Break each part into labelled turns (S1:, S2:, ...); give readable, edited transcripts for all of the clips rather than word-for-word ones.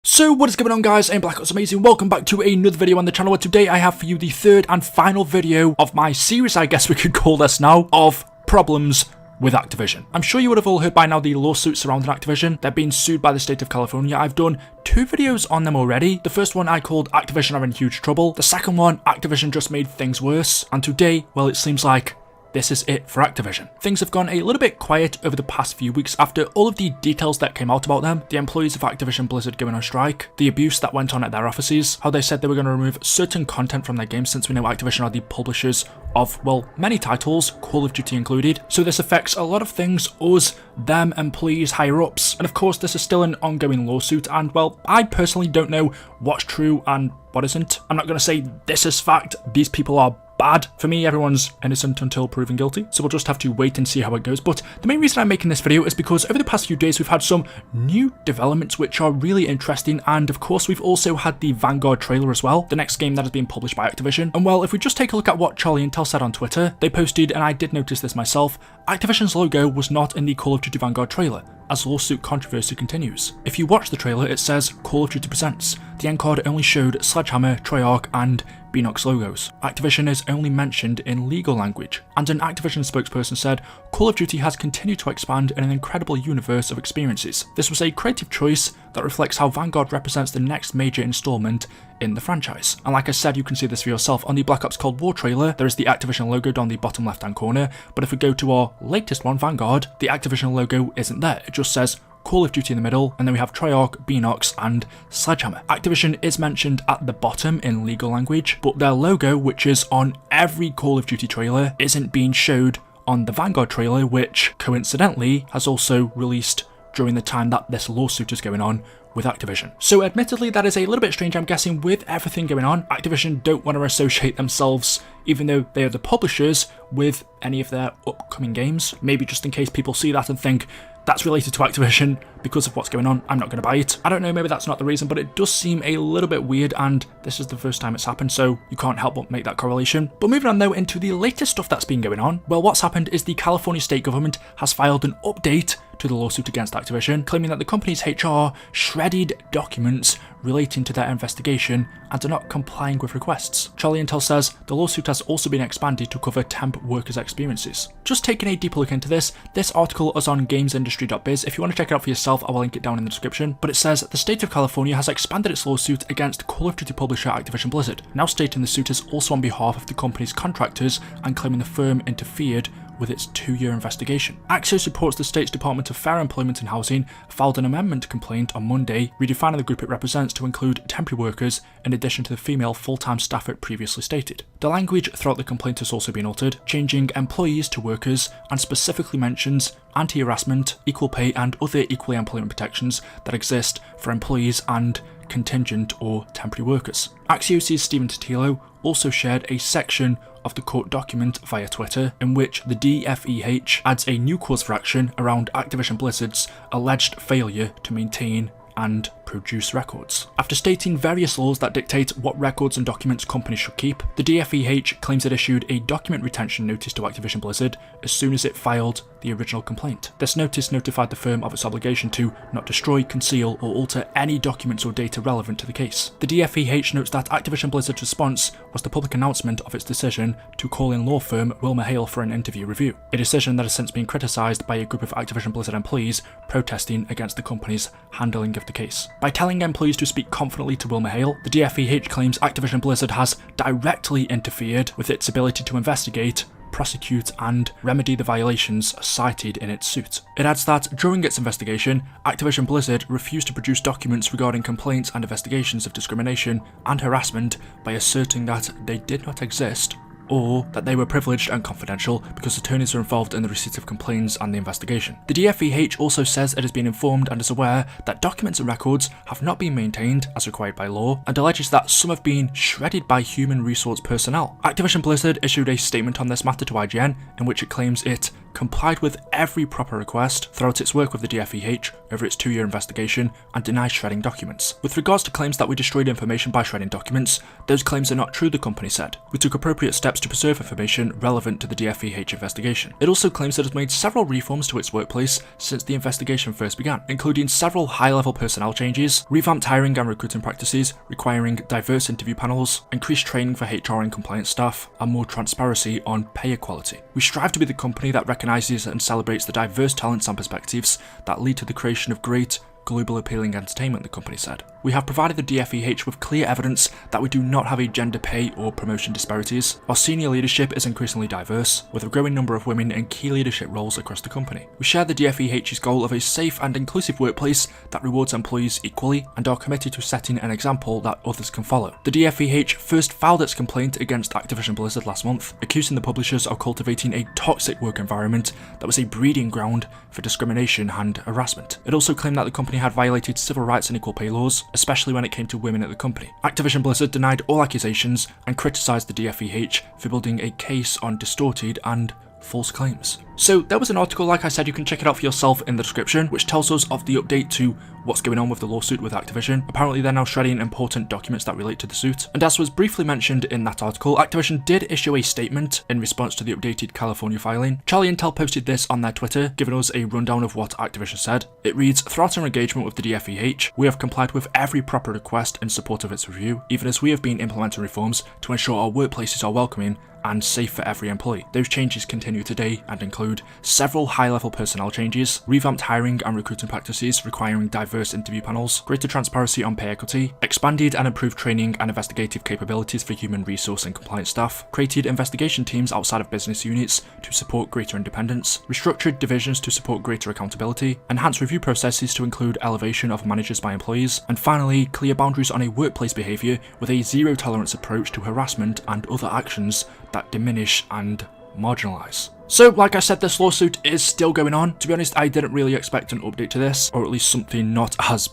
S1: So what is going on, guys? I'm Black Ops Amazing. Welcome back to another video on the channel, where today I have for you the third and final video of my series, I guess we could call this now, of problems with Activision. I'm sure you would have all heard by now the lawsuit surrounding Activision. They're being sued by the state of California. I've done 2 videos on them already. The first one I called Activision Are in Huge Trouble. The second one, Activision Just Made Things Worse. And today, well, it seems like this is it for Activision. Things have gone a little bit quiet over the past few weeks after all of the details that came out about them, the employees of Activision Blizzard going on strike, the abuse that went on at their offices, how they said they were going to remove certain content from their games since we know Activision are the publishers of, well, many titles, Call of Duty included. So this affects a lot of things, us, them, employees, higher ups, and of course this is still an ongoing lawsuit, and well, I personally don't know what's true and what isn't. I'm not going to say this is fact, these people are bad. For me, everyone's innocent until proven guilty, so we'll just have to wait and see how it goes. But the main reason I'm making this video is because over the past few days we've had some new developments which are really interesting, and of course we've also had the Vanguard trailer as well, the next game that has been published by Activision. And well, if we just take a look at what Charlie Intel said on Twitter, they posted, and I did notice this myself, Activision's logo was not in the Call of Duty Vanguard trailer, as lawsuit controversy continues. If you watch the trailer, it says Call of Duty Presents. The end card only showed Sledgehammer, Treyarch, and Beanox logos. Activision is only mentioned in legal language, and an Activision spokesperson said, Call of Duty has continued to expand in an incredible universe of experiences. This was a creative choice that reflects how Vanguard represents the next major installment in the franchise. And like I said, you can see this for yourself on the Black Ops Cold War trailer. There is the Activision logo down the bottom left hand corner, but if we go to our latest one, Vanguard, the Activision logo isn't there. It just says Call of Duty in the middle, and then we have Treyarch, Beanox, and Sledgehammer. Activision is mentioned at the bottom in legal language, but their logo, which is on every Call of Duty trailer, isn't being showed on the Vanguard trailer, which coincidentally has also released during the time that this lawsuit is going on with Activision. So admittedly, that is a little bit strange. I'm guessing with everything going on, Activision don't want to associate themselves, even though they are the publishers, with any of their upcoming games. Maybe just in case people see that and think, that's related to Activision because of what's going on, I'm not going to buy it. I don't know, maybe that's not the reason, but it does seem a little bit weird, and this is the first time it's happened, so you can't help but make that correlation. But moving on though into the latest stuff that's been going on, well, what's happened is the California state government has filed an update to the lawsuit against Activision, claiming that the company's HR shredded documents relating to their investigation and are not complying with requests. Charlie Intel says the lawsuit has also been expanded to cover temp workers' experiences. Just taking a deeper look into this article is on gamesindustry.biz. If you want to check it out for yourself, I will link it down in the description. But it says the state of California has expanded its lawsuit against Call of Duty publisher Activision Blizzard, now stating the suit is also on behalf of the company's contractors and claiming the firm interfered with its 2-year investigation. Axios reports the state's Department of Fair Employment and Housing filed an amendment complaint on Monday, redefining the group it represents to include temporary workers in addition to the female full-time staff it previously stated. The language throughout the complaint has also been altered, changing employees to workers, and specifically mentions anti-harassment, equal pay, and other equal employment protections that exist for employees and contingent or temporary workers. Axios' Stephen Totilo also shared a section of the court document via Twitter, in which the DFEH adds a new cause for action around Activision Blizzard's alleged failure to maintain and produce records. After stating various laws that dictate what records and documents companies should keep, the DFEH claims it issued a document retention notice to Activision Blizzard as soon as it filed the original complaint. This notice notified the firm of its obligation to not destroy, conceal, or alter any documents or data relevant to the case. The DFEH notes that Activision Blizzard's response was the public announcement of its decision to call in law firm WilmerHale for an interview review, a decision that has since been criticised by a group of Activision Blizzard employees protesting against the company's handling of the case. By telling employees to speak confidently to WilmerHale, the DFEH claims Activision Blizzard has directly interfered with its ability to investigate, prosecute, and remedy the violations cited in its suit. It adds that during its investigation, Activision Blizzard refused to produce documents regarding complaints and investigations of discrimination and harassment by asserting that they did not exist, or that they were privileged and confidential because attorneys are involved in the receipt of complaints and the investigation. The DFEH also says it has been informed and is aware that documents and records have not been maintained as required by law, and alleges that some have been shredded by human resource personnel. Activision Blizzard issued a statement on this matter to IGN, in which it claims it complied with every proper request throughout its work with the DFEH over its 2-year investigation and denies shredding documents. With regards to claims that we destroyed information by shredding documents, those claims are not true, the company said. We took appropriate steps to preserve information relevant to the DFEH investigation. It also claims it has made several reforms to its workplace since the investigation first began, including several high-level personnel changes, revamped hiring and recruiting practices requiring diverse interview panels, increased training for HR and compliance staff, and more transparency on pay equality. We strive to be the company that recognises and celebrates the diverse talents and perspectives that lead to the creation of great, global appealing entertainment, the company said. We have provided the DFEH with clear evidence that we do not have a gender pay or promotion disparities. Our senior leadership is increasingly diverse, with a growing number of women in key leadership roles across the company. We share the DFEH's goal of a safe and inclusive workplace that rewards employees equally and are committed to setting an example that others can follow. The DFEH first filed its complaint against Activision Blizzard last month, accusing the publishers of cultivating a toxic work environment that was a breeding ground for discrimination and harassment. It also claimed that the company had violated civil rights and equal pay laws, especially when it came to women at the company. Activision Blizzard denied all accusations and criticised the DFEH for building a case on distorted and false claims. So there was an article, like I said, you can check it out for yourself in the description, which tells us of the update to what's going on with the lawsuit with Activision. Apparently they're now shredding important documents that relate to the suit. And as was briefly mentioned in that article, Activision did issue a statement in response to the updated California filing. Charlie Intel posted this on their Twitter, giving us a rundown of what Activision said. It reads, "Throughout our engagement with the DFEH, we have complied with every proper request in support of its review, even as we have been implementing reforms to ensure our workplaces are welcoming and safe for every employee. Those changes continue today and include several high-level personnel changes, revamped hiring and recruiting practices requiring diverse interview panels, greater transparency on pay equity, expanded and improved training and investigative capabilities for human resource and compliance staff, created investigation teams outside of business units to support greater independence, restructured divisions to support greater accountability, enhanced review processes to include elevation of managers by employees, and finally, clear boundaries on a workplace behaviour with a zero-tolerance approach to harassment and other actions that diminish and marginalise." So, like I said, this lawsuit is still going on. To be honest, I didn't really expect an update to this, or at least something not as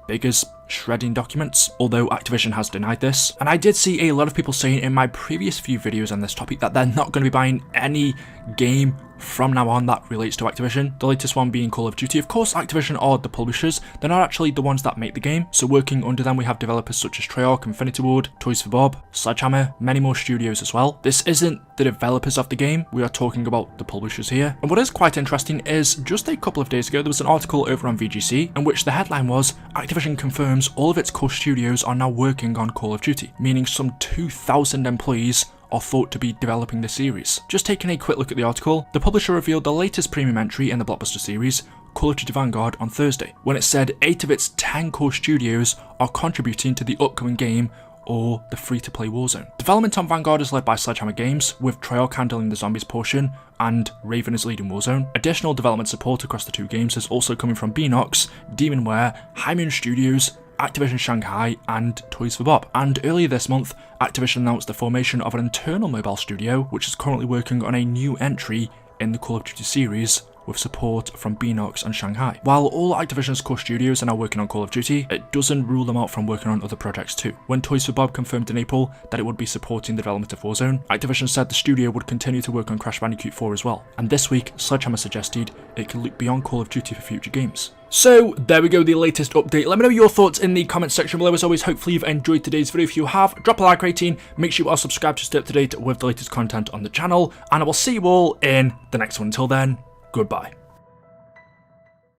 S1: big as shredding documents, although Activision has denied this. And I did see a lot of people saying in my previous few videos on this topic that they're not going to be buying any game from now on that relates to Activision, the latest one being Call of Duty. Of course, Activision are the publishers, they're not actually the ones that make the game, so working under them we have developers such as Treyarch, Infinity Ward, Toys for Bob, Sledgehammer, many more studios as well. This isn't the developers of the game, we are talking about the publishers here. And what is quite interesting is, just a couple of days ago there was an article over on VGC in which the headline was, "Activision confirms all of its core studios are now working on Call of Duty," meaning some 2,000 employees are thought to be developing the series. Just taking a quick look at the article, the publisher revealed the latest premium entry in the blockbuster series, Call of Duty Vanguard, on Thursday, when it said 8 of its 10 core studios are contributing to the upcoming game or the free-to-play Warzone. Development on Vanguard is led by Sledgehammer Games, with Treyarch handling the zombies portion and Raven is leading Warzone. Additional development support across the two games is also coming from Beanox, Demonware, Hymen Studios, Activision Shanghai, and Toys for Bob. And earlier this month, Activision announced the formation of an internal mobile studio, which is currently working on a new entry in the Call of Duty series, with support from Beanox and Shanghai. While all Activision's core studios are now working on Call of Duty, it doesn't rule them out from working on other projects too. When Toys for Bob confirmed in April that it would be supporting the development of Warzone, Activision said the studio would continue to work on Crash Bandicoot 4 as well. And this week, Sledgehammer suggested it could look beyond Call of Duty for future games. So there we go, the latest update. Let me know your thoughts in the comment section below. As always, hopefully you've enjoyed today's video. If you have, drop a like rating, make sure you are subscribed to stay up to date with the latest content on the channel, and I will see you all in the next one. Until then, goodbye.